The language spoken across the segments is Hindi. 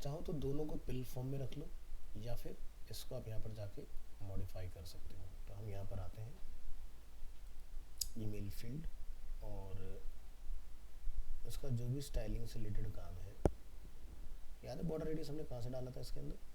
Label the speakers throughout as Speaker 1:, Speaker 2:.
Speaker 1: चाहो तो दोनों को पिल फॉर्म में रख लो, या फिर इसको आप यहाँ पर जाके मॉडिफाई कर सकते हो। तो हम यहाँ पर आते हैं ईमेल फील्ड, और इसका जो भी स्टाइलिंग से रिलेटेड काम है, याद है बॉर्डर रेडियस हमने कहाँ से डाला था इसके अंदर?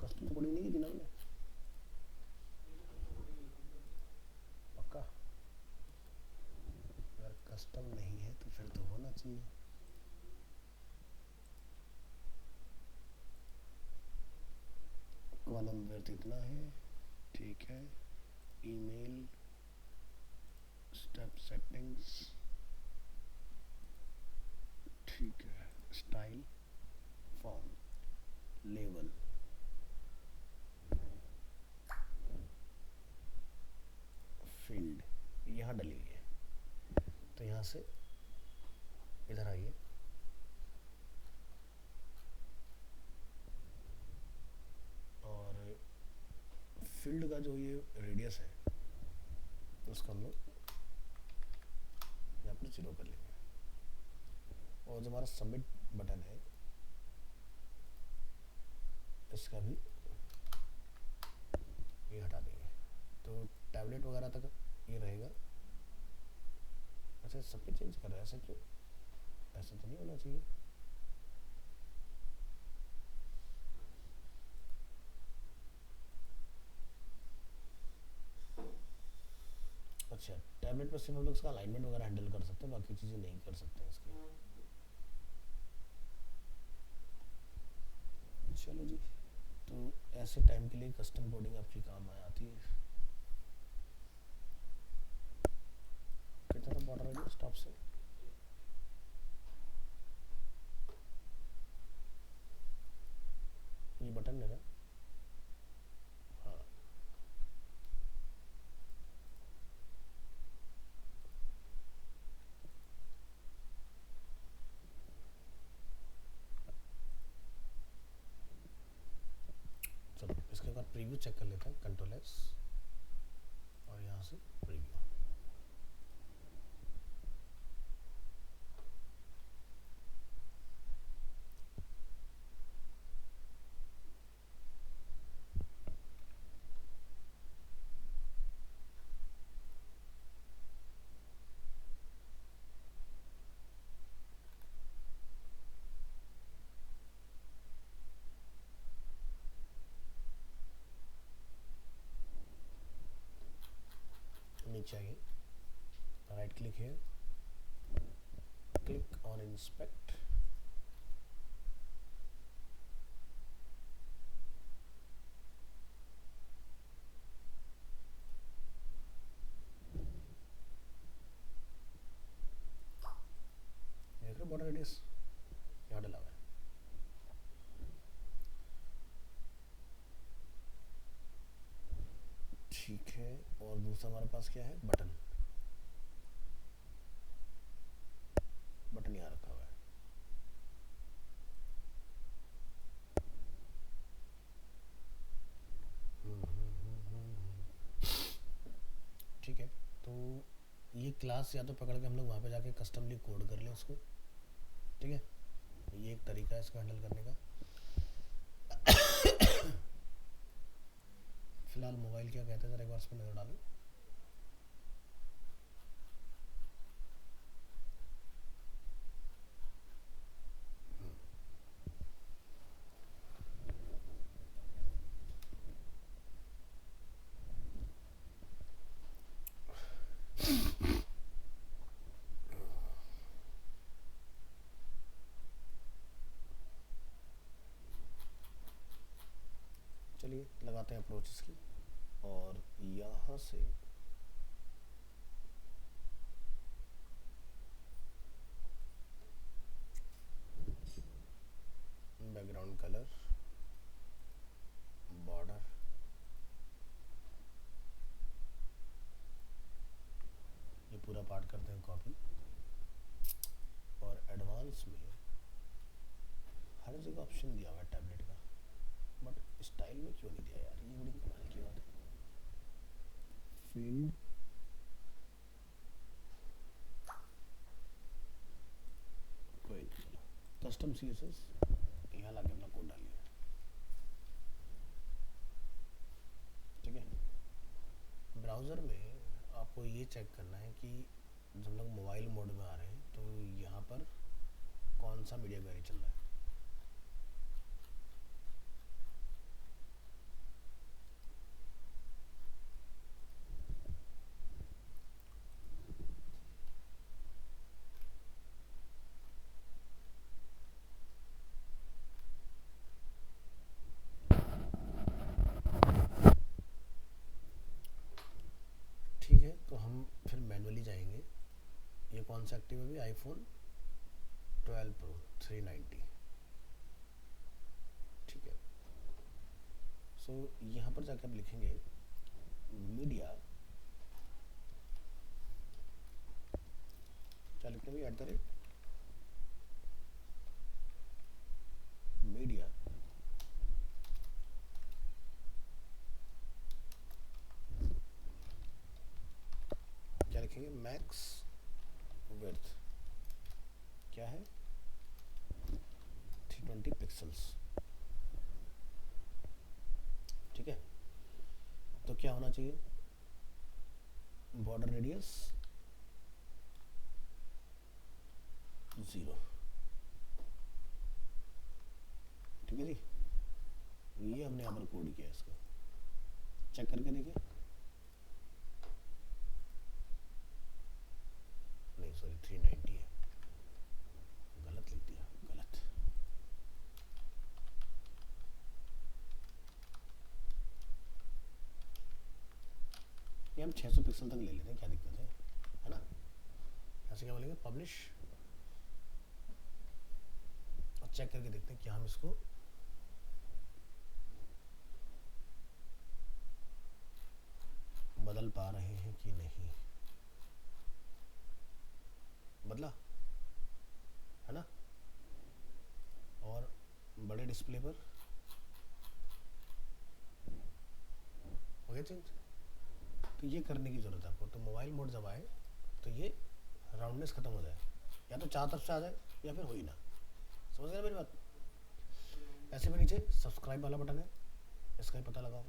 Speaker 1: कस्टम कोडिंग नहीं की थी ना हमने? पक्का? अगर कस्टम नहीं है तो फिर तो होना चाहिए। कॉलम विड्थ इतना है, ठीक है। ईमेल स्टेप सेटिंग्स, ठीक है। स्टाइल, फॉर्म, लेवल, फील्ड यहाँ डली हुई है। तो यहाँ से इधर आइए, और फील्ड का जो ये रेडियस है उसको हम लोग यहाँ पर 0 कर लेंगे। और जो हमारा सबमिट बटन है इसका भी ये हटा देंगे, तो टैबलेट वगैरह तक ये रहेगा। अच्छा, सब पे चेंज कर रहा है, ऐसा क्यों? ऐसा तो नहीं होना चाहिए। अच्छा, टैबलेट पर सिर्फ हम लोग इसका अलाइनमेंट वगैरह हैंडल कर सकते हैं, बाकी चीज़ें नहीं कर सकते हैं इसकी। चलो जी, तो ऐसे टाइम के लिए कस्टम कोडिंग आपकी काम आ आती है। कितना था बॉर्डर रेडियस स्टॉप से? ये बटन है ना? हाँ, चलो इसके बाद प्रीव्यू चेक कर लेते हैं, कंट्रोल एस, और यहाँ से प्रीव्यू। नीचे आइए, राइट क्लिक है, क्लिक ऑन इंस्पेक्ट, देख रहे बॉर्डर रेडियस यहाँ डला हुआ है। ठीक है, और दूसरा हमारे पास क्या है? बटन। बटन यहाँ रखा हुआ है। ठीक है, तो ये क्लास या तो पकड़ के हम लोग वहाँ पे जाके कस्टमली कोड कर लें उसको, ठीक है। ये एक तरीका है इसको हैंडल करने का। फिलहाल मोबाइल क्या कहते हैं ज़रा एक बार इस पर नज़र डालो। चलिए लगाते हैं अप्रोच इसकी, और यहाँ से बैकग्राउंड कलर, बॉर्डर, ये पूरा पार्ट करते हैं कॉपी, और एडवांस में हर जगह ऑप्शन दिया हुआ है टैबलेट का, बट स्टाइल में क्यों नहीं दिया यार, ये बड़ी कमाल की बात है। फील्ड कोई नहीं, चलो कस्टम CSS यहाँ लाके अपना कोड डालिए, ठीक है। ब्राउज़र में आपको ये चेक करना है कि जब हम लोग मोबाइल मोड में आ रहे हैं तो यहाँ पर कौन सा मीडिया क्वेरी चल रहा है। ठीक है, तो हम फिर मैनुअली जाएंगे। ये कौन सा एक्टिव है अभी, आईफोन 12 Pro 390, ठीक है। सो यहाँ पर जाकर आप लिखेंगे मीडिया, क्या लिखते हैं भाई, @मीडिया क्या लिखेंगे, मैक्स विड्थ क्या है 320 पिक्सल्स, ठीक है। तो क्या होना चाहिए, बॉर्डर रेडियस 0, ठीक है जी। ये हमने यहाँ पर कोड किया, इसको चेक करके देखिए, नहीं सॉरी 390 है, गलत लिख दिया, गलत। ये हम 600 पिक्सल तक ले लेते हैं, क्या दिक्कत है ना। ऐसे क्या बोलेंगे, पब्लिश, और चेक करके देखते हैं कि हम इसको बदल पा रहे हैं कि नहीं। बदला है ना, और बड़े डिस्प्ले पर हो गया चेंज। तो ये करने की ज़रूरत है आपको, तो मोबाइल मोड जब आए तो ये राउंडनेस खत्म हो जाए, या तो चार तरफ से आ जाए या फिर हो ही ना, समझ गए मेरी बात। ऐसे में नीचे सब्सक्राइब वाला बटन है, इसका ही पता लगाओ।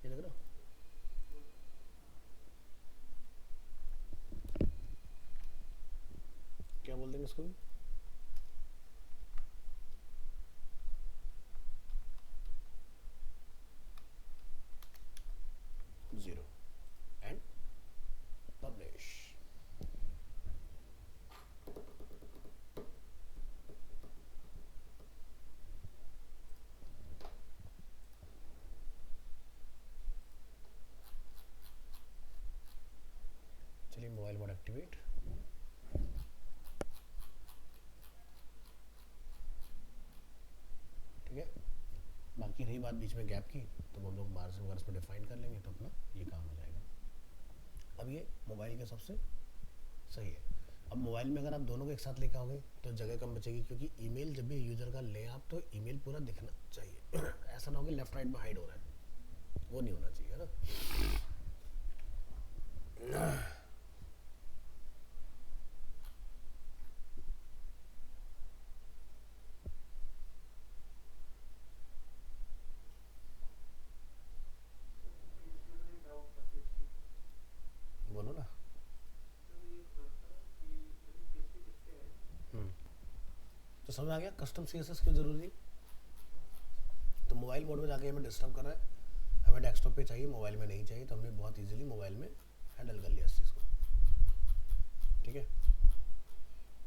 Speaker 1: ये देख रहे हो, क्या बोल देंगे इसको भी, जीरो एंड पब्लिश। चलिए मोबाइल मोड एक्टिवेट, ठीक है। बाकी रही बात बीच में गैप की, तो हम लोग मार्जिन वगैरह में डिफाइन कर लेंगे, तो अपना ये काम हो जाएगा। अब ये मोबाइल के सबसे सही है। अब मोबाइल में अगर आप दोनों को एक साथ लेकर आओगे तो जगह कम बचेगी, क्योंकि ईमेल जब भी यूज़र का लें आप तो ईमेल पूरा दिखना चाहिए ऐसा ना हो कि लेफ्ट राइट में हाइड हो रहा है, वो नहीं होना चाहिए, है ना। बोलो ना। तो समझ आ गया कस्टम CSS क्यों ज़रूरी है। तो मोबाइल मोड में जाके हमें डिस्टर्ब कर रहा है, हमें डेस्कटॉप पे चाहिए, मोबाइल में नहीं चाहिए, तो हमने बहुत इजीली मोबाइल में हैंडल कर लिया इस चीज़ को। ठीक है,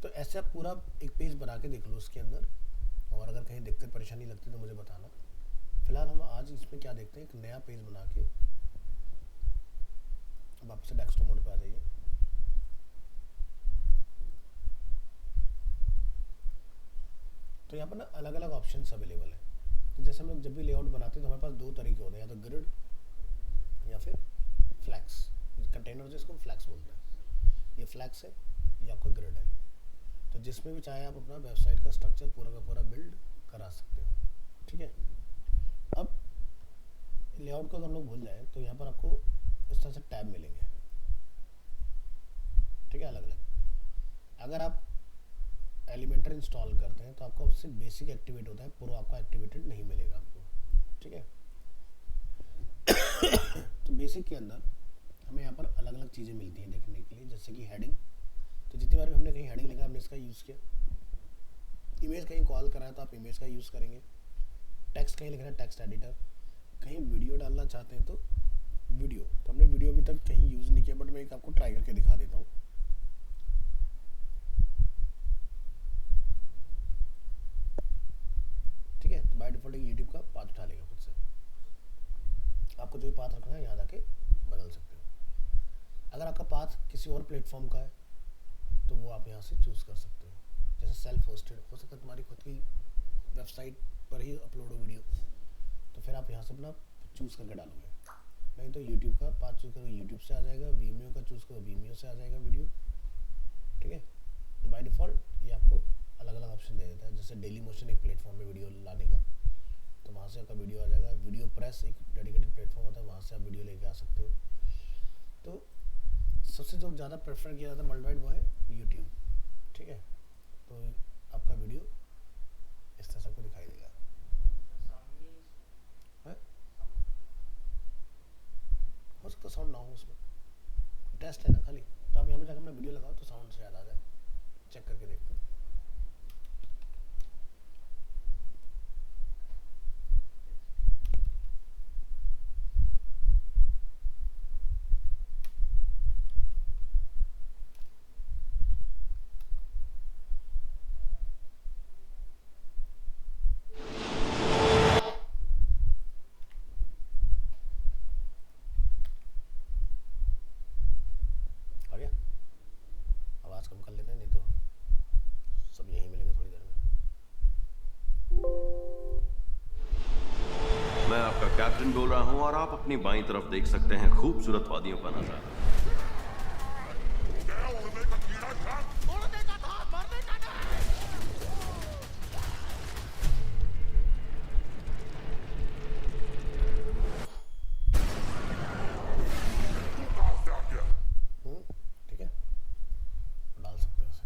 Speaker 1: तो ऐसे आप पूरा एक पेज बना के देख लो उसके अंदर, और अगर कहीं दिक्कत परेशानी लगती है तो मुझे बताना। फिलहाल हम आज इसमें क्या देखते हैं, एक नया पेज बना के वापस से डेस्कटॉप मोड पे आ जाइए। तो यहाँ पर ना अलग अलग ऑप्शंस अवेलेबल है। तो जैसे हम लोग जब भी लेआउट बनाते हैं तो हमारे पास दो तरीके होते हैं, या तो ग्रिड या फिर फ्लैक्स। कंटेनर जिसको फ्लैक्स बोलते हैं, ये फ्लैक्स है, ये आपका ग्रिड है। तो जिसमें भी चाहे आप अपना वेबसाइट का स्ट्रक्चर पूरा का पूरा बिल्ड करा सकते हो। ठीक है, अब लेआउट को अगर हम लोग भूल जाएं तो यहाँ पर आपको इस तरह से टैब मिलेंगे। ठीक है, अलग अलग। अगर आप एलिमेंटर इंस्टॉल करते हैं तो आपका उससे बेसिक एक्टिवेट होता है, प्रो आपका एक्टिवेटेड नहीं मिलेगा आपको। ठीक है, तो बेसिक के अंदर हमें यहाँ पर अलग अलग चीज़ें मिलती हैं देखने के लिए, जैसे कि हेडिंग। तो जितनी बार भी हमने कहीं हेडिंग लिखा हमने इसका यूज़ किया। इमेज कहीं कॉल करा है तो आप इमेज का यूज़ करेंगे। टेक्स्ट कहीं लिखना है, टेक्स्ट एडिटर। कहीं वीडियो डालना चाहते हैं तो वीडियो, तो हमने वीडियो अभी तक कहीं यूज़ नहीं किया, बट मैं एक आपको ट्राई करके दिखा देता हूँ। ठीक है, तो बाय डिफॉल्ट यूट्यूब का पाथ उठा लेगा खुद से। आपको जो भी पाथ रखना है यहाँ जाके बदल सकते हो। अगर आपका पाथ किसी और प्लेटफॉर्म का है तो वो आप यहाँ से चूज़ कर सकते हो। जैसे सेल्फ होस्टेड हो सकता है तुम्हारी खुद की वेबसाइट पर ही अपलोड हो वीडियो, तो फिर आप यहाँ से अपना चूज़ करके डालोगे। नहीं तो यूट्यूब का पाथ चूज़ करो, यूट्यूब से आ जाएगा। वीमियो का चूज़ करो, वीमियो से आ जाएगा वीडियो। ठीक है, तो बाय डिफ़ॉल्ट ये आपको अलग अलग ऑप्शन दे देता है। जैसे डेली मोशन एक प्लेटफॉर्म में वीडियो लाने का, तो वहाँ से आपका वीडियो आ जाएगा। वीडियो प्रेस एक डेडिकेटेड प्लेटफॉर्म होता है, वहाँ से आप वीडियो लेके आ सकते हो। तो सबसे जो ज़्यादा प्रेफर किया जाता है वर्ल्ड वाइड वो है यूट्यूब। ठीक है, तो आपका वीडियो इस तरह से आपको दिखाई देगा। है? हो सकता साउंड ना हो उसमें, टेस्ट है ना खाली। तो आप यहाँ पर जाकर अपना वीडियो लगाओ तो साउंड शायद आ जाए। चेक करके देखते हैं। आ गया? आवाज़ कम कर लेते हैं, नहीं तो सब यहीं मिलेंगे थोड़ी देर में।
Speaker 2: मैं आपका कैप्टन बोल रहा हूं और आप अपनी बाईं तरफ देख सकते हैं खूबसूरत वादियों का नजारा।
Speaker 1: ठीक है, डाल सकते हो उसे।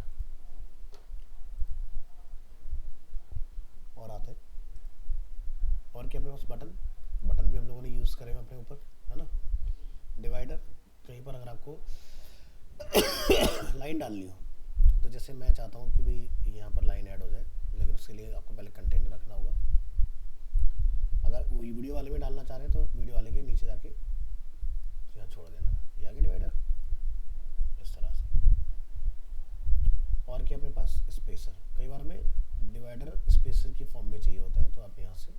Speaker 1: और आते हैं और क्या अपने पास बटन भी हम लोगों ने यूज़ करे हैं अपने ऊपर, है ना। डिवाइडर, कहीं पर अगर आपको लाइन डालनी हो, तो जैसे मैं चाहता हूँ कि भाई यहाँ पर लाइन ऐड हो जाए, लेकिन उसके लिए आपको पहले कंटेनर रखना होगा। अगर वीडियो वाले में डालना चाह रहे हैं तो वीडियो वाले के नीचे जाके यहाँ छोड़ देना। ये आगे डिवाइडर इस तरह से। और क्या अपने पास स्पेसर, कई बार हमें डिवाइडर स्पेसर की फॉर्म में चाहिए होता है, तो आप यहाँ से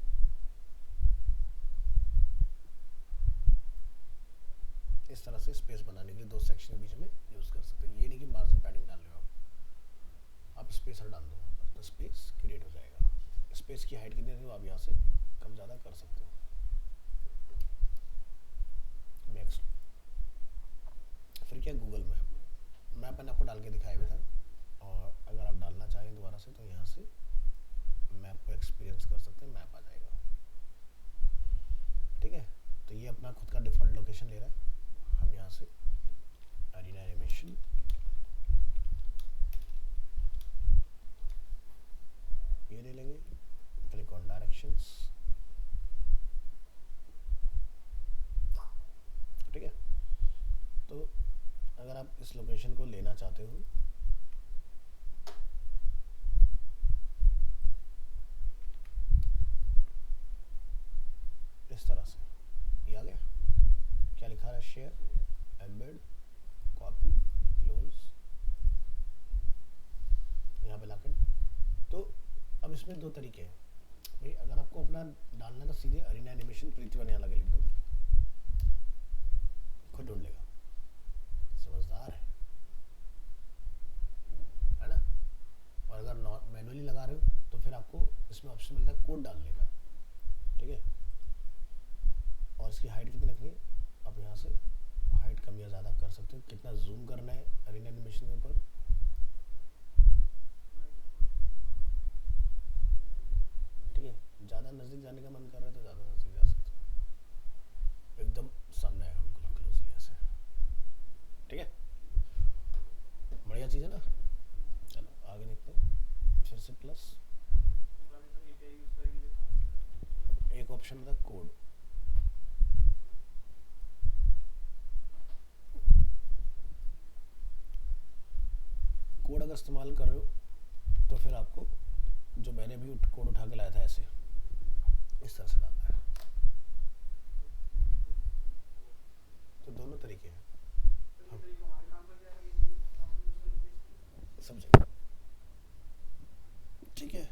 Speaker 1: इस तरह से स्पेस बनाने के लिए दो सेक्शन के बीच में यूज़ कर सकते हैं। ये नहीं कि मार्जिन पैडिंग डाल रहे हो आप स्पेसर डाल दो वहाँ पर, तो स्पेस क्रिएट हो जाएगा। स्पेस की हाइट कितनी है आप यहाँ से कम ज़्यादा कर सकते हो। नेक्स्ट, फिर क्या गूगल मैप मैंने आपको डाल के दिखाया भी था, और अगर आप डालना चाहें दोबारा से तो यहाँ से मैप को एक्सपीरियंस कर सकते हैं, मैप आ जाएगा। ठीक है, तो ये अपना खुद का डिफ़ॉल्ट लोकेशन ले रहा है। हम यहाँ से अरीना एनिमेशन ये ले लेंगे, क्लिक ऑन डायरेक्शंस। ठीक है, तो अगर आप इस लोकेशन को लेना चाहते हो इस तरह से, ये आ गया। क्या लिखा है? शेयर, एम्बेड, कॉपी, क्लोज, यहाँ पे लाकर। तो अब इसमें दो तरीके हैं भाई, अगर आपको अपना डालना है तो सीधे अरीना एनिमेशन प्रीतिवन यहाँ लगे लिख दो, खुद ढूंढ लेगा, समझदार है ना। और अगर मैनुअली लगा रहे हो तो फिर आपको इसमें ऑप्शन मिलता है कोड डालने का, ठीक है। और इसकी हाइट कितनी रखनी है, आप यहाँ से हाइट कम या ज़्यादा कर सकते हो, कितना जूम करना है अरीना एनिमेशन के ऊपर, ठीक है। ज़्यादा नज़दीक जाने का मन कर रहा है तो ज़्यादा नज़दीक जा सकते हो, एकदम सामने आएगा बिल्कुल क्लोजली ऐसे, ठीक है। बढ़िया चीज़ है ना। चलो आगे देखते हैं, फिर से प्लस, एक ऑप्शन था कोड, कोड अगर इस्तेमाल कर रहे हो तो फिर आपको जो मैंने भी कोड उठा के लाया था ऐसे इस तरह से डालना है। तो दोनों तरीके हैं, हम समझेंगे, ठीक है।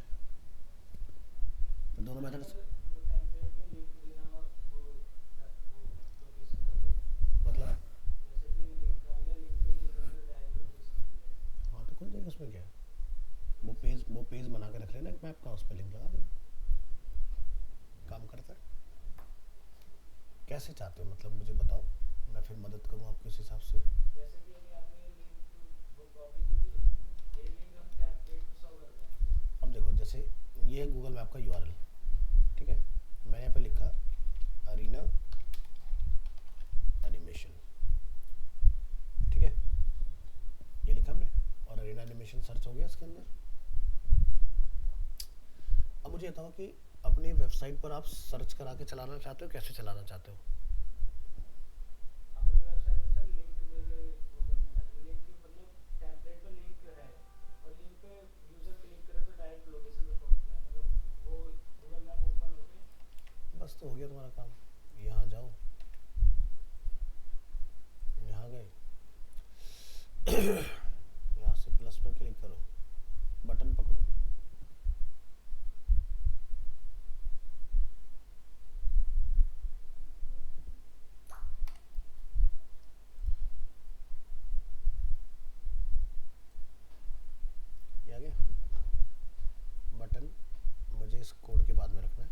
Speaker 1: तो दोनों मेथड, मतलब हाँ तो खुल जाएगा, उसमें क्या है, वो पेज बना के रख लेना एक मैप का, उस पर लिंक लगा देना, काम करता है। कैसे चाहते हो, मतलब मुझे बताओ, मैं फिर मदद करूँ आपके उस हिसाब से।
Speaker 3: जैसे कि अभी आपने लिंक वो कॉपी की थी, ये लिंक हम टेम्पलेट पे शो कर रहे हैं।
Speaker 1: अब देखो, जैसे ये है गूगल मैप का यूआरएल, ठीक है। मैंने यहाँ पे लिखा अरीना एनिमेशन, ठीक है, ये लिखा हमने, और अरीना एनिमेशन सर्च हो गया इसके अंदर। अब मुझे बताओ कि अपनी वेबसाइट पर आप सर्च करा के चलाना चाहते हो, कैसे चलाना चाहते हो।
Speaker 3: अपनी वेबसाइट पे सर लिंक देके वो करने वाले, लिंक मतलब टेम्पलेट पे लिंक है और लिंक पे यूजर क्लिक करे तो डायरेक्ट लोकेशन पे पहुंच जाए, मतलब वो गूगल मैप ओपन हो गए।
Speaker 1: बस तो हो गया तुम्हारा काम, यहाँ जाओ, यहाँ गए यहाँ से प्लस पर क्लिक करो, बटन पकड़ो, ये आ गया बटन, मुझे इस कोड के बाद में रखना है,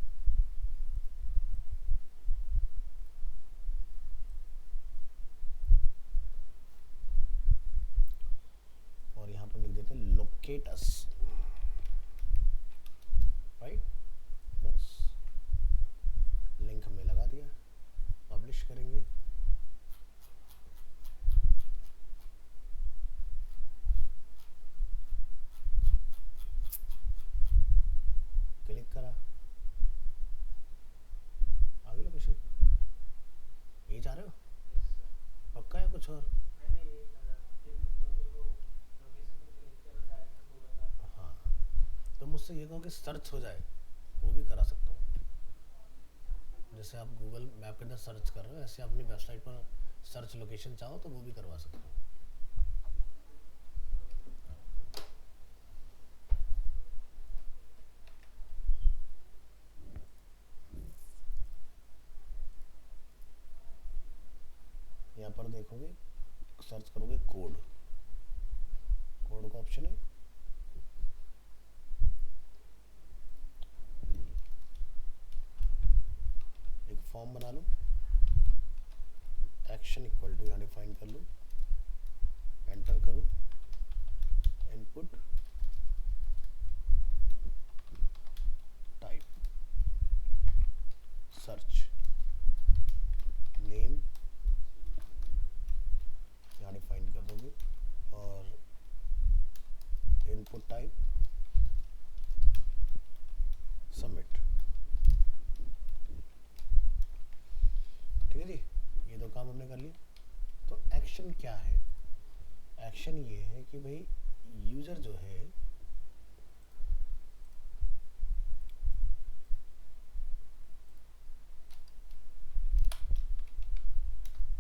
Speaker 1: और यहाँ पर लिख देते हैं लोकेट अस, राइट। बस लिंक हमने लगा दिया, पब्लिश करेंगे, क्लिक करा, आगे लोकेशन, ये जा रहे हो
Speaker 3: यस सर।
Speaker 1: पक्का है कुछ और।
Speaker 3: मैंने यही करा कि क्योंकि वो लोकेशन पे क्लिक करो डायरेक्ट गूगल मैप।
Speaker 1: हाँ तो मुझसे ये कहो कि सर्च हो जाए, वो भी करा सकता हूँ। जैसे आप गूगल मैप के अंदर सर्च कर रहे हो, ऐसे अपनी वेबसाइट पर सर्च लोकेशन चाहो तो वो भी करवा सकते हो। यहाँ पर देखोगे, सर्च करोगे कोड, कोड का ऑप्शन है, एक फॉर्म बना लो, एक्शन इक्वल टू यहाँ डिफाइन कर लो, एंटर करो, इनपुट टाइप, सर्च, नेम यहाँ डिफाइन कर दोगे, और इनपुट टाइप सबमिट, ठीक है जी। ये दो काम हमने कर लिए। तो एक्शन क्या है, एक्शन ये है कि भाई यूजर जो है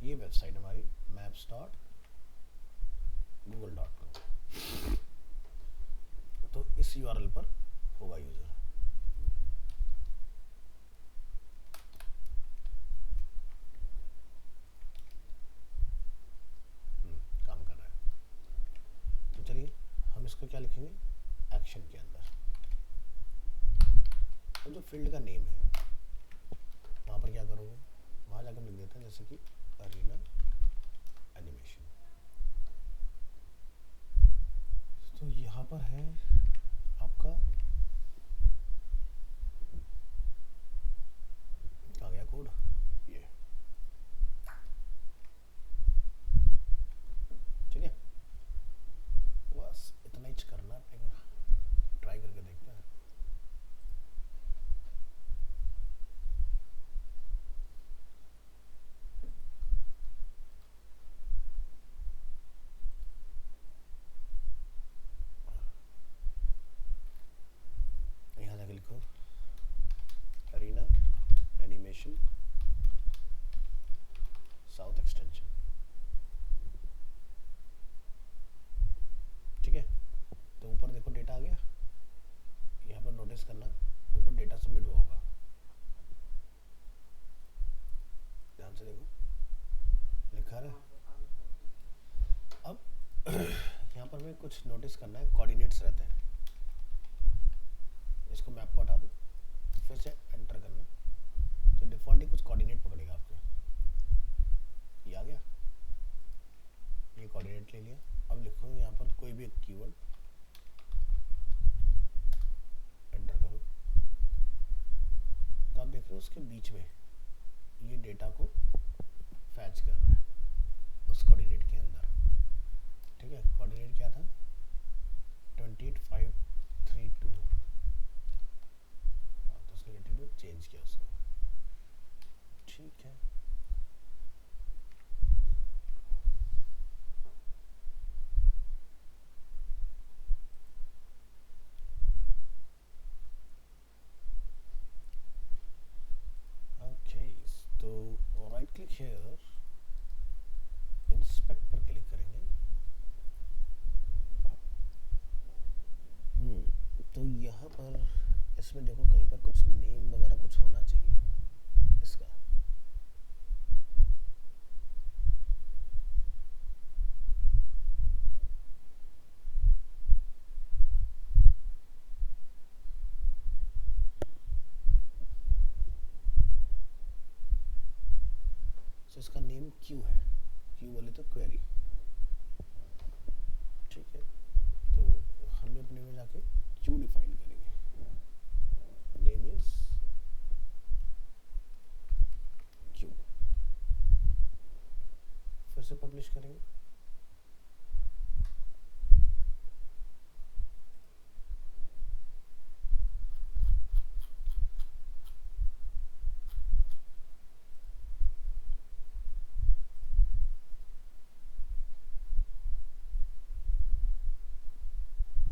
Speaker 1: ये वेबसाइट हमारी maps.in google.com। तो इस यूआरएल पर होगा यूजर। काम कर रहा है। तो चलिए हम इसको क्या लिखेंगे, एक्शन के अंदर, और जो फील्ड का नेम है वहाँ पर क्या करोगे, वहाँ जाकर लिख देते हैं जैसे कि अरीना एनिमेशन। तो यहाँ पर है आपका, कहाँ गया कोड, ये ठीक है। बस इतना ही करना पड़ेगा, ट्राई करके देखते हैं। यहाँ जाके लिखो अरीना एनिमेशन साउथ एक्सटेंशन, ठीक है। तो ऊपर देखो डेटा आ गया, यहाँ पर नोटिस करना ऊपर डेटा सबमिट हुआ होगा, ध्यान से देखो लिखा है। अब यहाँ पर मैं कुछ नोटिस करना है, कोऑर्डिनेट्स रहते हैं, इसको मैं आपको हटा दूँ, फिर से एंटर करना, तो डिफ़ॉल्ट ही कुछ कोऑर्डिनेट पकड़ेगा आपके, ये आ गया, ये कोऑर्डिनेट ले लिया। अब लिखो यहाँ पर कोई भी एक कीवर्ड, एंटर करो, तो आप देख रहे हो उसके बीच में ये डेटा को फैच कर रहा है उस कोऑर्डिनेट के अंदर, ठीक है। कोऑर्डिनेट क्या था, 28532, हाँ, तो उसका लेटीट्यूड चेंज किया उसको, ठीक है। ओके, तो राइट क्लिक हियर, इंस्पेक्ट पर क्लिक करेंगे। तो यहाँ पर इसमें देखो कहीं पर कुछ नेम वगैरह कुछ होना चाहिए इसका, तो इसका नेम क्यू है, क्यू बोले तो क्वेरी, ठीक है। तो हम अपने में जाके क्यू डिफाइन करेंगे, नेम इज क्यू, फिर से पब्लिश करेंगे।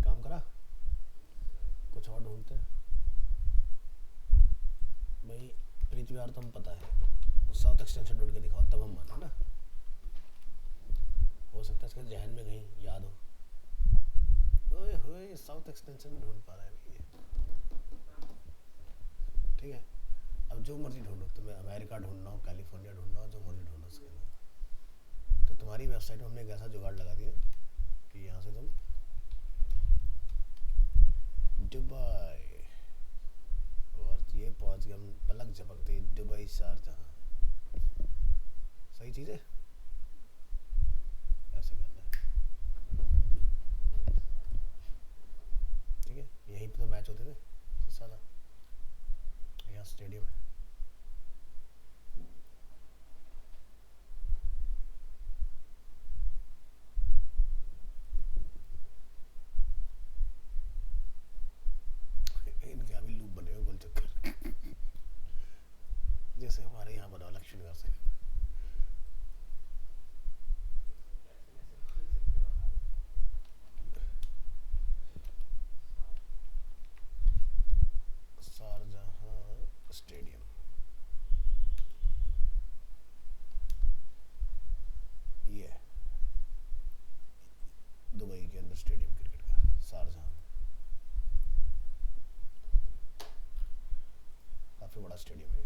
Speaker 1: काम करा, कुछ और ढूंढते हैं भाई, पृथ्वी यार तो हम पता है, साउथ एक्सटेंशन ढूंढ के दिखाओ तब हम माने ना, हो सकता है इसके जहन में कहीं याद हो। ओए होए, साउथ एक्सटेंशन ढूंढ पा रहा है भाई ये, ठीक है। अब जो मर्जी ढूंढो, तुम्हें अमेरिका ढूंढना हो, कैलिफोर्निया ढूंढना हो, जो मर्जी ढूंढो उसके अंदर। तो तुम्हारी वेबसाइट में हमने एक ऐसा जुगाड़ लगा दिया कि यहाँ से तुम दुबई, और ये पहुँच गए हम पलक झपकते दुबई शारजाह, सही चीज़ है, ऐसे करना है, ठीक है। यहीं पे तो मैच होते थे सारा, यहाँ स्टेडियम है। इनके अभी लूप बने हुए गोल चक्कर जैसे हमारे यहाँ बना लक्ष्मण नगर से। शारजाह स्टेडियम, स्टेडियम क्रिकेट का, शारजाह। काफ़ी बड़ा स्टेडियम है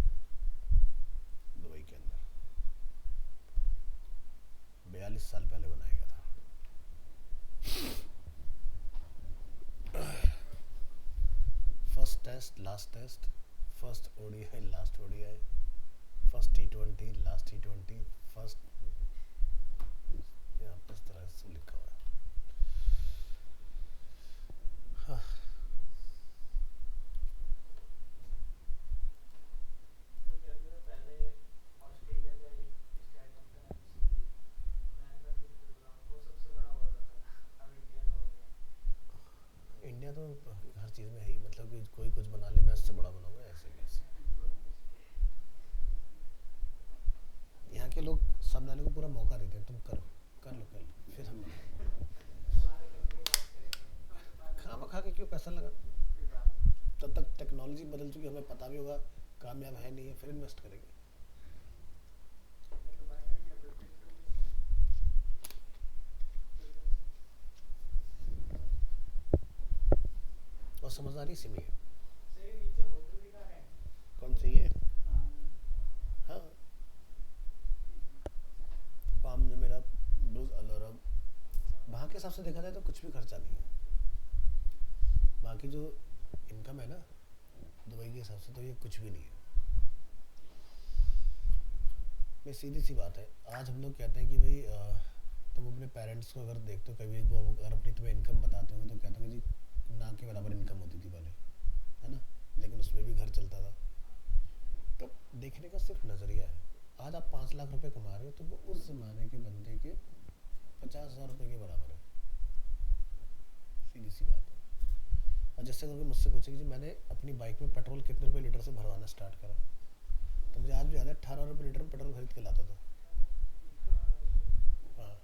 Speaker 1: दुबई के अंदर। 42 साल पहले बनाया गया था। First test, last test, first ODI, last ODI, first T20, last T20, first, यहाँ पर इस तरह से लिखा हुआ है। हाँ,
Speaker 3: तो कहते थे पहले ऑस्ट्रेलिया का एक स्टेडियम था मैनकर क्रिकेट ग्राउंड, वो सबसे बड़ा हुआ करता था, अब इंडिया का हो गया।
Speaker 1: इंडिया तो हर चीज़ में है ही, मतलब कि कोई कुछ बना ले, मैं उससे बड़ा बनाऊंगा, ऐसे कैसे। यहाँ के लोग सामने वाले को पूरा मौका देते हैं, तुम करो, कर लो, फिर हम
Speaker 3: हमारे करने की बात करेंगे
Speaker 1: खामा खा के क्यों पैसा लगा। तब तक टेक्नोलॉजी बदल चुकी है, हमें पता भी होगा कामयाब है नहीं है, फिर इन्वेस्ट करेंगे। और समझदारी इसी में है।
Speaker 3: सही नीचे होटल दिखा रहे हैं।
Speaker 1: कौन सी है? हाँ, पाम जो मेरा ब्रुज अलोरम, वहाँ के हिसाब से देखा जाए तो कुछ भी खर्चा नहीं है। बाकी जो इनकम है ना दुबई के हिसाब से, तो ये कुछ भी नहीं है। भाई सीधी सी बात है, आज हम लोग कहते हैं कि भाई तुम अपने पेरेंट्स को अगर देखते हो, कभी वो अगर अपनी तुम्हें इनकम बताते हो तो कहते हो कि जी ना के बराबर इनकम होती थी पहले, है ना, लेकिन उसमें भी घर चलता था। तो देखने का सिर्फ नज़रिया है। आज आप 5 लाख रुपए कमा रहे हो तो वो उस ज़माने के बंदे के 50,000 रुपये के बराबर है। सीधी सी बात है। और जैसे अगर मुझसे पूछे कि जी मैंने अपनी बाइक में पेट्रोल कितने रुपए लीटर से भरवाना स्टार्ट करा, तो मुझे आज भी याद है 18 रुपये लीटर में पेट्रोल खरीद के लाता था। हाँ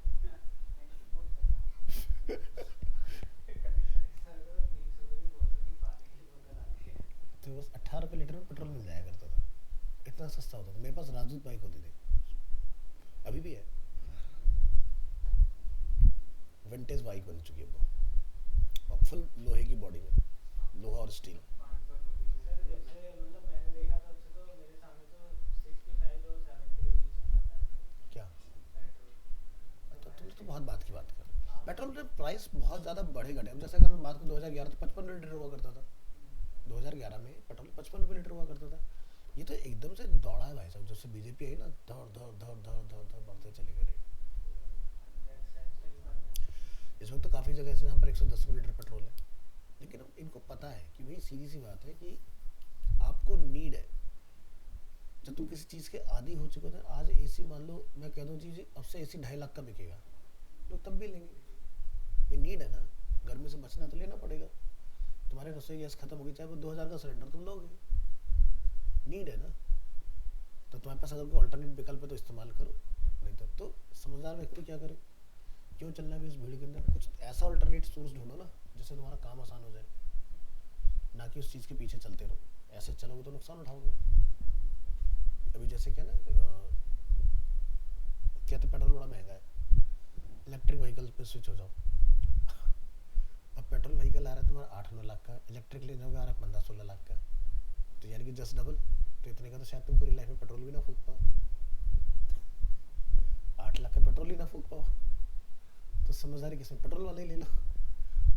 Speaker 1: तो बस 18 रुपये लीटर में पेट्रोल मिल जाया करता था, इतना सस्ता होता था। मेरे पास राजदूत बाइक होती थी, अभी भी है, विंटेज बाइक बन चुकी है वो, और फुल लोहे की बॉडी में, लोहा और स्टील।
Speaker 3: सर जैसे मतलब मैंने देखा तब से तो मेरे सामने तो 65 और 70 के बीच में आता है
Speaker 1: क्या
Speaker 3: पेट्रोल।
Speaker 1: तो तुम तो बहुत बात की बात कर। पेट्रोल के प्राइस बहुत ज़्यादा बढ़े घटे। अब जैसे अगर मैं बात करूँ 2011 तो 55 लीटर हुआ करता था। 2011 में पेट्रोल 55 रुपये लीटर हुआ करता था। ये तो एकदम से दौड़ा है भाई साहब, जब से बीजेपी आई ना, दौड़ दौड़ दौड़ दौड़ दौड़ दौड़ बढ़ते चले गए रेट। इस वक्त तो काफ़ी जगह ऐसे जहाँ पर 110 रुपये लीटर पेट्रोल है, लेकिन अब इनको पता है कि भाई सीधी सी बात है कि आपको नीड है। जब तुम किसी चीज़ के आदी हो चुके हो, आज एसी मान लो मैं कह दूँ जी अब से एसी 2.5 लाख का बिकेगा, लोग तब भी लेंगे। भाई नीड है ना, गर्मी से बचना तो लेना पड़ेगा। तुम्हारे रसोई गैस खत्म होगी, चाहे वो 2000 का सिलेंडर तुम लोगे, नीड है ना। तो तुम्हारे पास अगर कोई ऑल्टरनेट विकल्प है तो इस्तेमाल करो, नहीं तो समझदार व्यक्ति क्या करे, क्यों चलना है इस भीड़ के अंदर। कुछ ऐसा ऑल्टरनेट सोर्स ढूंढो ना जिससे तुम्हारा काम आसान हो जाए, ना कि उस चीज़ के पीछे चलते रहो। ऐसे चलोगे तो नुकसान उठाओगे। अभी जैसे क्या ना कहते पेट्रोल बड़ा महंगा है, इलेक्ट्रिक व्हीकल पे स्विच हो जाओ। अब पेट्रोल व्हीकल आ रहा है तुम्हारा 8-9 लाख का, इलेक्ट्रिक ले जाओगे आ रहा है 15-16 लाख का, तो यानी कि जस्ट डबल। तो इतने का तो शायद तुम पूरी लाइफ में पेट्रोल भी ना फूक पाओ, 8 लाख का पेट्रोल ही ना फूक पाओ। तो समझदारी किसमें, पेट्रोल वाले ही ले लो।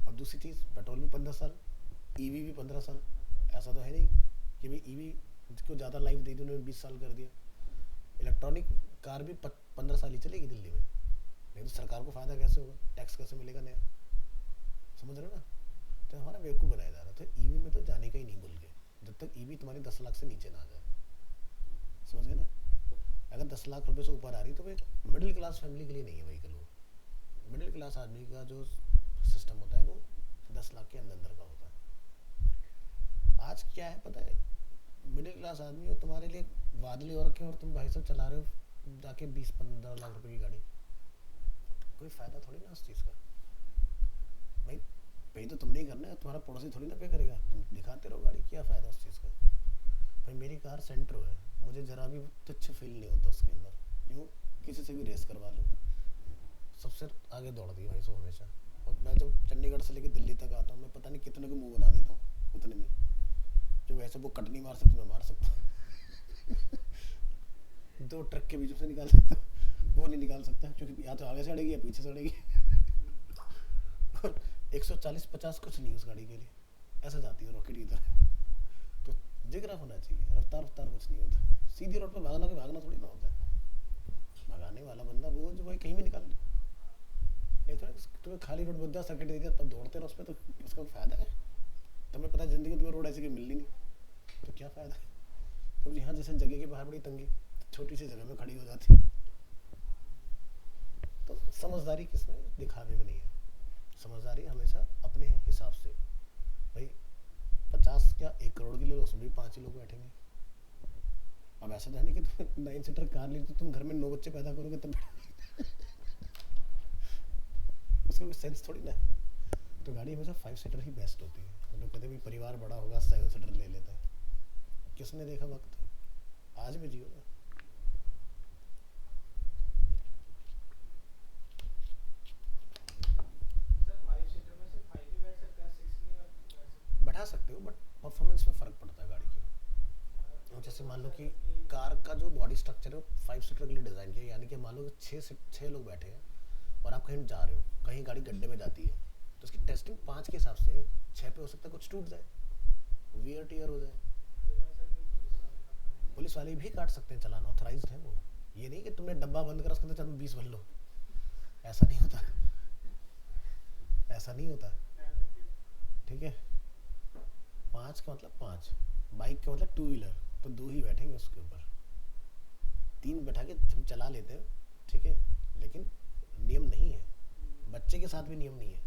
Speaker 1: और दूसरी चीज़, पेट्रोल भी 15 साल, ईवी भी 15 साल। ऐसा तो है नहीं कि भाई ईवी को ज़्यादा लाइफ दे दी उन्होंने, 20 साल कर दिया। इलेक्ट्रॉनिक कार भी 15 साल ही चलेगी दिल्ली में, नहीं तो सरकार को फ़ायदा कैसे होगा, टैक्स कैसे मिलेगा नया, समझ रहे हो ना। तो हमारा बेवकूफ़ बनाया जा रहा था। ईवी में तो जाने का ही नहीं बोल के, जब तक ईवी तुम्हारी 10 लाख से नीचे ना आ जाए, समझ गए ना। अगर 10 लाख रुपए से ऊपर आ रही तो वो एक मिडिल क्लास फैमिली के लिए नहीं है व्हीकल। वो मिडिल क्लास आदमी का जो सिस्टम होता है वो 10 लाख के अंदर अंदर का होता है। आज क्या है पता है, मिडिल क्लास आदमी और तुम्हारे लिए वादले और रखे, और तुम भाई साहब चला रहे हो जाके 20-15 लाख रुपए की गाड़ी, कोई फ़ायदा थोड़ी ना उस चीज़ का। भाई पे तो तुमने ही करना है, तुम्हारा पड़ोसी थोड़ी ना पे करेगा। तुम दिखाते रहो गाड़ी, क्या फ़ायदा उस चीज़ का। भाई मेरी कार सेंट्रो है, मुझे ज़रा भी तुच्छ फील नहीं होता उसके अंदर, क्यों, किसी से भी रेस करवा लो, सबसे आगे दौड़ती है भाई साहब हमेशा। और मैं जब चंडीगढ़ से लेकर दिल्ली तक आता हूँ, मैं पता नहीं कितने को मुंह बना देता हूँ उतने में। जो वैसे वो कट नहीं मार सकते, मैं मार सकता हूँ। 2 ट्रक के बीच से निकाल सकता हूँ, वो नहीं निकाल सकता, क्योंकि या तो आगे से अड़ेगी या पीछे से अड़ेगी। और 140-50 कुछ नहीं उस गाड़ी के लिए, ऐसे जाती है रॉकेट की तरह। तो जिगरा होना चाहिए, रफ्तार रफ्तार कुछ नहीं होता। सीधी रोड पे भागना के भागना थोड़ी ना होता है। भगाने वाला बंदा वो जो भाई कहीं भी निकाल ले। नहीं तो तुम्हें खाली रोड मुद्दा सर्किट दे दिया तब दौड़ते रहो उस पर, तो उसका फायदा है? तुम्हें पता है जिंदगी में तुम्हें रोड ऐसी की मिलनी नहीं, तो क्या फायदा है? तो यहाँ जैसे जगह की बाहर बड़ी तंगी, छोटी सी जगह में खड़ी हो जाती। तो समझदारी किसमें, दिखावे में नहीं है। समझदारी हमेशा अपने हिसाब से। भाई 50 क्या 1 करोड़ के लिए उसमें भी 5 ही लोग बैठेंगे। अब ऐसा तो है नहीं कि तुम 9 सीटर कार ली तो तुम घर में 9 बच्चे पैदा करोगे तब उसका कोई सेंस थोड़ी ना है। तो गाड़ी हमेशा 5 सीटर ही बेस्ट होती है। तो लोग कहते हैं परिवार बड़ा होगा 7 सीटर ले लेते हैं। किसने देखा वक्त, आज भी जियो ना।
Speaker 3: सर 5 सीटर में सिर्फ 5 ही बैठ सकते हैं, 6 नहीं बैठ सकते?
Speaker 1: बैठा सकते हो, बट परफॉर्मेंस में फ़र्क पड़ता है गाड़ी की। जैसे मान लो कि कार का जो बॉडी स्ट्रक्चर है वो 5 सीटर के लिए डिज़ाइन किया है, यानी कि मान लो कि 6 लोग बैठे हैं और आप कहीं जा रहे हो, कहीं गाड़ी गड्ढे में जाती है, तो उसकी टेस्टिंग 5 के हिसाब से 6 पे हो सकता है कुछ टूट जाए, वियर टियर हो जाए।
Speaker 3: बिना सर भी पुलिस वाले का
Speaker 1: पुलिस वाले भी काट सकते हैं, चलाना ऑथराइज्ड है वो। ये नहीं कि तुमने डब्बा बंद करा उसके अंदर चलो 20 भर लो, ऐसा नहीं होता। ऐसा नहीं होता, ठीक है। 5 का मतलब 5, बाइक का मतलब 2 व्हीलर, तो 2 ही बैठेंगे उसके ऊपर। 3 बैठा के हम चला लेते हैं, ठीक है, लेकिन नियम नहीं है। बच्चे के साथ भी नियम नहीं है।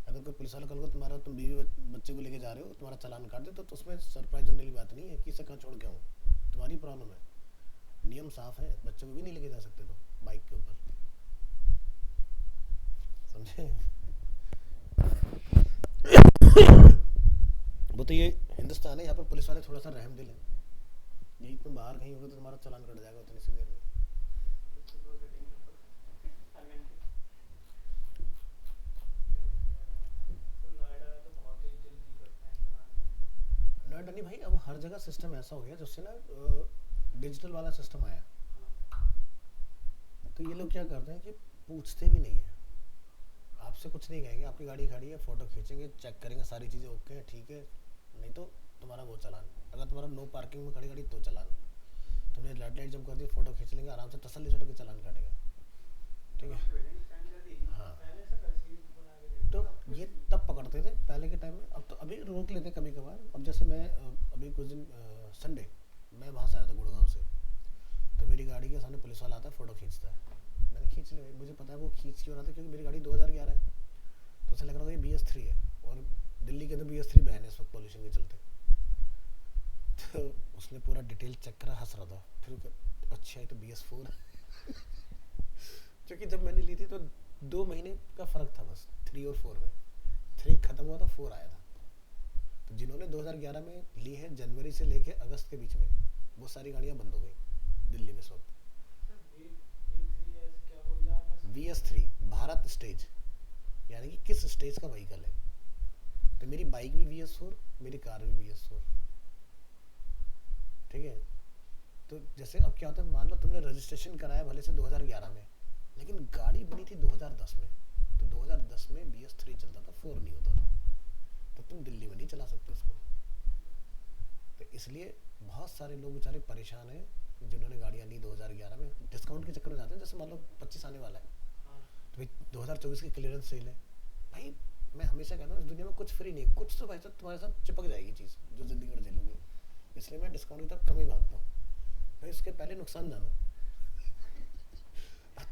Speaker 1: अगर कोई पुलिस वाला कल को तुम्हारा, तुम बीवी बच्चे को लेके जा रहे हो, तुम्हारा चालान काट दे, तो उसमें सरप्राइज होने वाली बात नहीं है कि इसे कहाँ छोड़ के आऊँ, तुम्हारी प्रॉब्लम है। नियम साफ है, बच्चे को भी नहीं लेके जा सकते तो बाइक के ऊपर, समझे। वो तो ये हिंदुस्तान है, यहाँ पर पुलिस वाले थोड़ा सा रहम दिल है। यही तुम बाहर कहीं होगे तो तुम्हारा चालान कट जाएगा उतनी सी देर में। नोएडा नहीं भाई, अब हर जगह सिस्टम ऐसा हो गया जिससे ना डिजिटल वाला सिस्टम आया। तो ये लोग क्या करते हैं कि पूछते भी नहीं है, आपसे कुछ नहीं कहेंगे, आपकी गाड़ी खड़ी है, फोटो खींचेंगे, चेक करेंगे सारी चीज़ें ओके है, ठीक है, नहीं तो तुम्हारा वो चालान। अगर तुम्हारा नो पार्किंग में खड़ी गाड़ी तो चालान, तुमने रेड लाइट जब कर दी फोटो खींच लेंगे, आराम से तसल्ली से चालान काटेगा, ठीक है। हाँ, तो ये तब पकड़ते थे पहले के टाइम में, अब तो अभी रोक लेते कभी कभार। अब जैसे मैं अभी कुछ दिन संडे मैं वहाँ से आया था गुड़गांव से, तो मेरी गाड़ी के सामने पुलिस वाला आता है, फ़ोटो खींचता है। मैंने खींच लिया, मुझे पता है वो खींच क्यों रहा था, क्योंकि मेरी गाड़ी 2011 है, तो उसे लग रहा था ये BS3 है, और दिल्ली के अंदर BS3 बैन है इस वक्त पॉल्यूशन के चलते। तो उसने पूरा डिटेल चेक करा, हंस रहा था, फिर अच्छा है तो BS4 क्योंकि जब मैंने ली थी तो 2 महीने का फ़र्क था बस 3 और 4 में। 3 ख़त्म हुआ था, 4 आया था। तो जिन्होंने 2011 में ली है, जनवरी से लेके अगस्त के बीच में वो सारी गाड़ियाँ बंद हो गई दिल्ली में इस वक्त। BS3 भारत स्टेज, यानी कि किस स्टेज का व्हीकल है। तो मेरी बाइक भी BS4, मेरी कार भी BS4, ठीक है। तो जैसे अब क्या होता है, मान लो तुमने रजिस्ट्रेशन कराया भले से 2011 में, लेकिन गाड़ी बनी थी 2010 में, तो 2010 में BS3 चलता था, 4 नहीं होता था, तो तुम दिल्ली में नहीं चला सकते उसको। तो इसलिए बहुत सारे लोग बेचारे परेशान हैं जिन्होंने गाड़ियाँ ली 2011 में, डिस्काउंट के चक्कर में जाते हैं। जैसे मान लो 25 आने वाला है, तो भाई 2024 की क्लियरेंस सेल है। भाई मैं हमेशा कहता हूँ इस दुनिया में कुछ फ्री नहीं, कुछ तो भाई साहब तुम्हारे साथ चिपक जाएगी चीज़ जो ज़िंदगी भर झेलोगे, इसलिए मैं डिस्काउंट की तरफ कम ही भागता हूँ। भाई उसके पहले नुकसान जानो।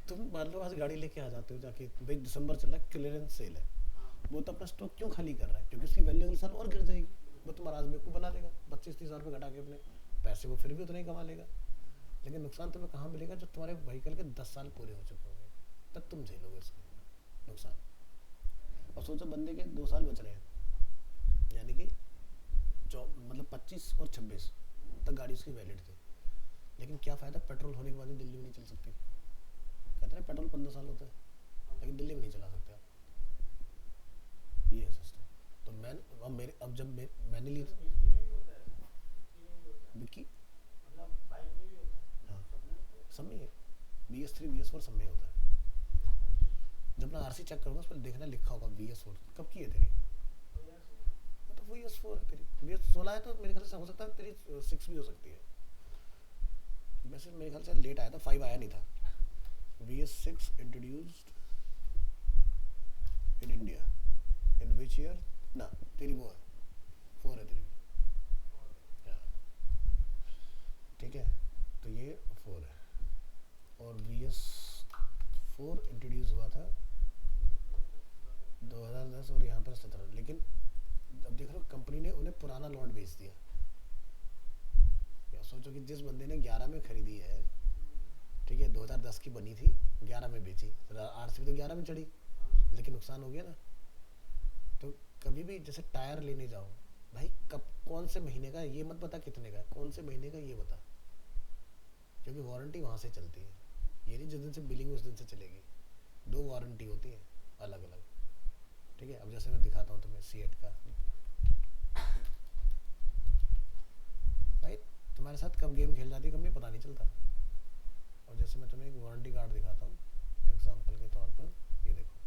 Speaker 1: तुम मान लो आज गाड़ी लेके आ जाते हो जाके, भाई दिसंबर चल रहा है, क्लियरेंस सेल है, वो तो अपना स्टॉक क्यों खाली कर रहा है, क्योंकि उसकी वैल्यू अगले साल और गिर जाएगी, वो तुम्हारा आज बेवकूफ़ बना देगा। 25-30 हज़ार रुपये घटा के अपने पैसे वो फिर भी उतना ही कमा लेगा, लेकिन नुकसान तुम्हें कहाँ मिलेगा, जब तुम्हारे व्हीकल के 10 साल पूरे हो चुके होंगे, तब तुम झेलोगे इसका नुकसान। और सोचो बंदे के 2 साल बच रहे हैं, यानी कि मतलब 25 और 26 तक गाड़ी उसकी वैलिड थी, लेकिन क्या फ़ायदा, पेट्रोल होने के बाद भी दिल्ली में नहीं चल सकती। कहते हैं पेट्रोल 15 साल होता है, लेकिन दिल्ली में नहीं चला सकते आप। मैं अब मेरे अब जब मैंने ली
Speaker 3: विक्की में भी होता है, विक्की में भी होता है,
Speaker 1: विक्की,
Speaker 3: मतलब बाइक में भी होता है।
Speaker 1: हाँ
Speaker 3: सब में होता है।
Speaker 1: सब में है, BS3 BS4 सब में होता है। जब ना RC चेक करूँगा उस पर देखना लिखा होगा BS4, कब की है तेरी?
Speaker 3: तो यार
Speaker 1: तो वही S4 है तेरी, BS16 है तो मेरे ख्याल से हो सकता है तेरी 6 भी हो सकती है। वैसे मेरे ख्याल से लेट आया था, 5 आया नहीं था। BS6 introduced in India in which year? ना तेरी वो है 4 है तेरी, हाँ, ठीक है। तो ये 4 है और BS4 इंट्रोड्यूस हुआ था 2010 और यहाँ पर 17। लेकिन अब देख रहे हो कंपनी ने उन्हें पुराना लॉट बेच दिया। या सोचो कि जिस बंदे ने 11 में खरीदी है, ठीक है, 2010 की बनी थी, 11 में बेची, RC भी तो 11 में चढ़ी, लेकिन नुकसान हो गया ना। तो कभी भी जैसे टायर लेने जाओ भाई, कब कौन से महीने का है ये मत बता, कितने का है, कौन से महीने का ये बता, क्योंकि वारंटी वहाँ से चलती है। ये नहीं जिस दिन से बिलिंग उस दिन से चलेगी। 2 वारंटी होती है अलग अलग, ठीक है। अब जैसे मैं दिखाता हूँ तुम्हें सीएट का, भाई तुम्हारे साथ कब गेम खेल जाती है कब नहीं पता नहीं चलता। और जैसे मैं तुम्हें एक वारंटी कार्ड दिखाता हूँ एग्जांपल के तौर पर, ये देखो,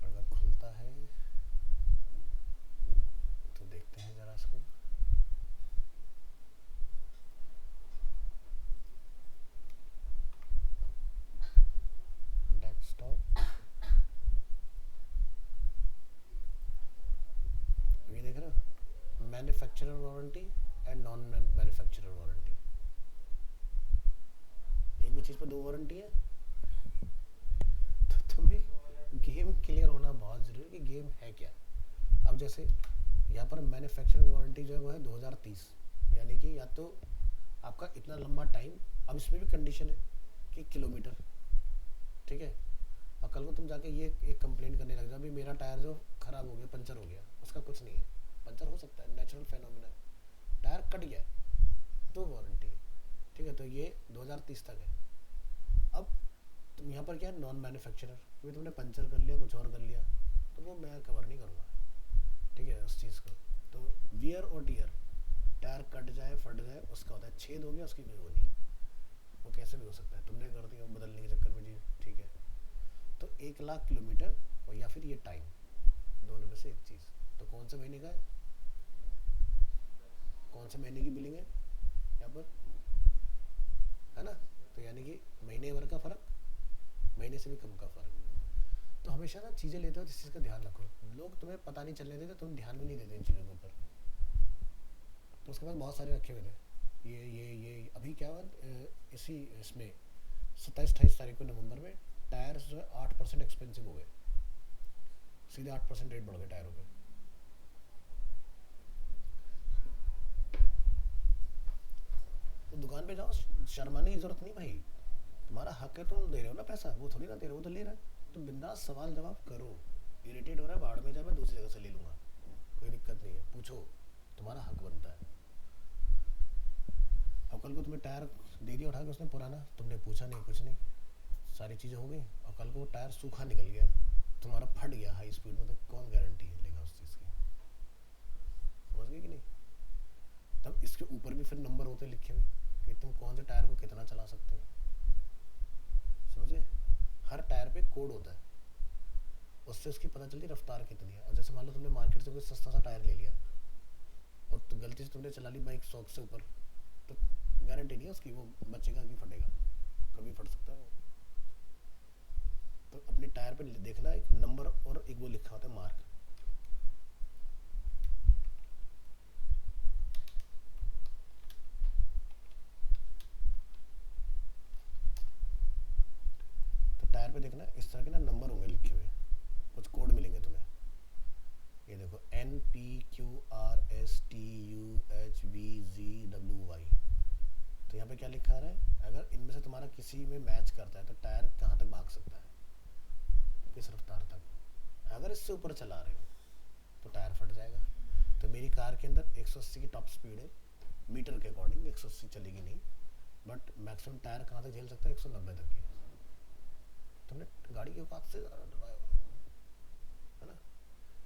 Speaker 1: अगर खुलता है तो देखते हैं जरा इसको। डेस्कटॉप, ये देख रहे हो, manufacturer warranty and non manufacturer warranty, एक भी चीज़ पर 2 वारंटी है। तो तुम्हें गेम क्लियर होना बहुत ज़रूरी है कि गेम है क्या। अब जैसे यहाँ पर मैन्युफैक्चरिंग वारंटी जो है वो है 2030, यानी कि या तो आपका इतना लंबा टाइम, अब इसमें भी कंडीशन है कि किलोमीटर, ठीक है। और कल को तुम जाके ये एक कंप्लेंट करने लग जाओ भी मेरा टायर जो ख़राब हो गया, पंचर हो गया, उसका कुछ नहीं है, पंचर हो सकता है, नेचुरल फेनोमेना है, टायर कट गया, 2 वारंटी है, ठीक है। तो ये 2030 तक है। अब तुम यहाँ पर क्या है, नॉन मैन्युफैक्चरर, क्योंकि तुमने पंचर कर लिया, कुछ और कर लिया, तो वो मैं कवर नहीं करूँगा, ठीक है, उस चीज़ को। तो वियर और टीयर, टायर कट जाए फट जाए उसका होता है, छेद हो गया उसकी कोई वो नहीं है, वो कैसे भी हो सकता है, तुमने कर दिया बदलने के चक्कर में जी, ठीक है। तो 1 लाख किलोमीटर और या फिर ये टाइम, दोनों में से एक चीज़। तो कौन से महीने का है, कौन से महीने की बिलिंग है यहाँ पर, है ना। तो यानी कि महीने भर का फ़र्क, महीने से भी कम का फ़र्क। तो हमेशा ना चीज़ें लेते हो तो इस चीज़ का ध्यान रखो। लोग तुम्हें पता नहीं चलने देते, तुम ध्यान भी नहीं देते इन चीज़ों के ऊपर। तो उसके बाद बहुत सारे रखे हुए थे, ये अभी क्या हुआ, इसी इसमें 27-28 तारीख को नवंबर में टायर्स जो है 8% एक्सपेंसिव हो गए, सीधे 8% रेट बढ़ गए टायरों पे। तो दुकान पे जाओ, शर्माने की जरूरत नहीं भाई, तुम्हारा हक है, तुम दे रहे हो ना पैसा, वो थोड़ी ना दे रहे हो, वो तो ले रहा है। तुम बिंदास सवाल जवाब करो, इरिटेट हो रहा है बाहर में जा, मैं दूसरी जगह से ले लूँगा, कोई दिक्कत नहीं है, पूछो, तुम्हारा हक बनता है। अब कल को तुम्हें टायर दे दिया उठा के उसने पुराना, तुमने पूछा नहीं कुछ नहीं, सारी चीज़ें हो गई, और कल को वो टायर सूखा निकल गया, तुम्हारा फट गया हाई स्पीड में, तो कौन गारंटी लेगा उस चीज़ की, समझ गए कि नहीं। तब इसके ऊपर भी फिर नंबर होते हैं लिखे हुए कि तुम कौन से टायर को कितना चला सकते हो, समझे। हर टायर पे कोड होता है, उससे उसकी पता चलती है रफ्तार कितनी है। और जैसे मान लो तुमने मार्केट से कोई सस्ता सा टायर ले लिया और तो गलती से तुमने चला ली बाइक 100 से ऊपर, तो गारंटी नहीं है उसकी वो बचेगा कि फटेगा, कभी फट सकता है वो। तो अपने टायर पे देखना एक नंबर और एक वो लिखा होता है मार्क। तो टायर पे देखना इस तरह के ना नंबर होंगे लिखे हुए, कुछ कोड मिलेंगे तुम्हें। ये देखो NPQRSTUHVZWY, तो यहाँ पे क्या लिखा रहा है, अगर इनमें से तुम्हारा किसी में मैच करता है तो टायर कहाँ तक भाग सकता है, किस रफ्तार तक। अगर इससे ऊपर चला रहे हो तो टायर फट जाएगा। तो मेरी कार के अंदर 180 की टॉप स्पीड है, मीटर के अकॉर्डिंग 180 चलेगी नहीं, बट मैक्सिमम टायर कहाँ तक झेल सकता है, 190 तक की। तुमने गाड़ी के औकात से ज़्यादा डरवाया हुआ है ना।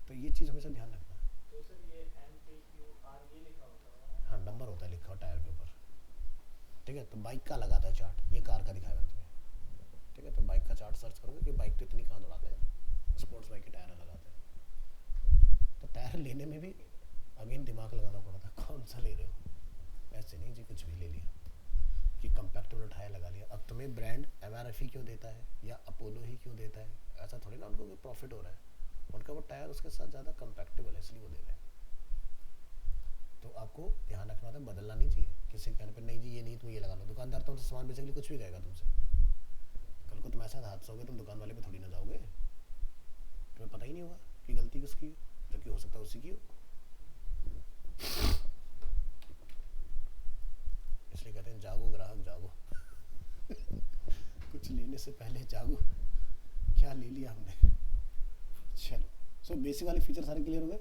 Speaker 1: तो ये चीज़ हमेशा ध्यान रखना है।
Speaker 3: तो सर ये MPQR ये लिखा होता है।
Speaker 1: हाँ, नंबर होता है लिखा हुआ टायर के ऊपर, ठीक है। तो बाइक का लगाता है चार्ट, ये कार का दिखाया मैंने तुम्हें, ठीक है। तो बाइक का चार्ट सर्च करोगे कि बाइक तो इतनी कहाँ दौड़ाते हैं, स्पोर्ट्स बाइक के टायर लगाते हैं। तो टायर लेने में भी अगेन दिमाग लगाना पड़ता है, कौन सा ले रहे हो, ऐसे नहीं जी कुछ भी ले लिया कि कंपैक्टेबल टायर लगा लिया। अब तुम्हें ब्रांड MRF क्यों देता है या अपोलो ही क्यों देता है, ऐसा थोड़ी ना उनको कोई प्रॉफिट हो रहा है, उनका वो टायर उसके साथ ज़्यादा कंपैक्टेबल है इसलिए वो दे रहे हैं। तो आपको ध्यान रखना होता है, बदलना नहीं चाहिए किसी के कहने पर, नहीं जी ये नहीं तुम ये लगा लो। दुकानदार तो सामान बेचने के लिए कुछ भी कहेगा तुमसे, कल को तुम्हारे साथ हादसा हो गया, तुम दुकान वाले पे थोड़ी ना जाओगे, तुम्हें पता ही नहीं होगा कि गलती किसकी है, जो कि हो सकता है उसी की हो। इसलिए कहते हैं जागो ग्राहक जागो कुछ लेने से पहले जागो, क्या ले लिया हमने। चलो, सो बेसिक वाले फीचर सारे क्लियर हो गए।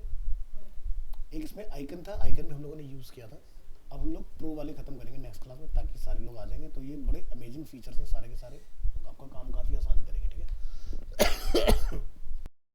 Speaker 1: एक इसमें आइकन था, आइकन में हम लोगों ने यूज़ किया था। अब हम लोग प्रो वाले ख़त्म करेंगे नेक्स्ट क्लास में, ताकि सारे लोग आ जाएंगे। तो ये बड़े अमेजिंग फीचर्स हैं सारे के सारे, आपका काम काफ़ी आसान करेंगे, ठीक है।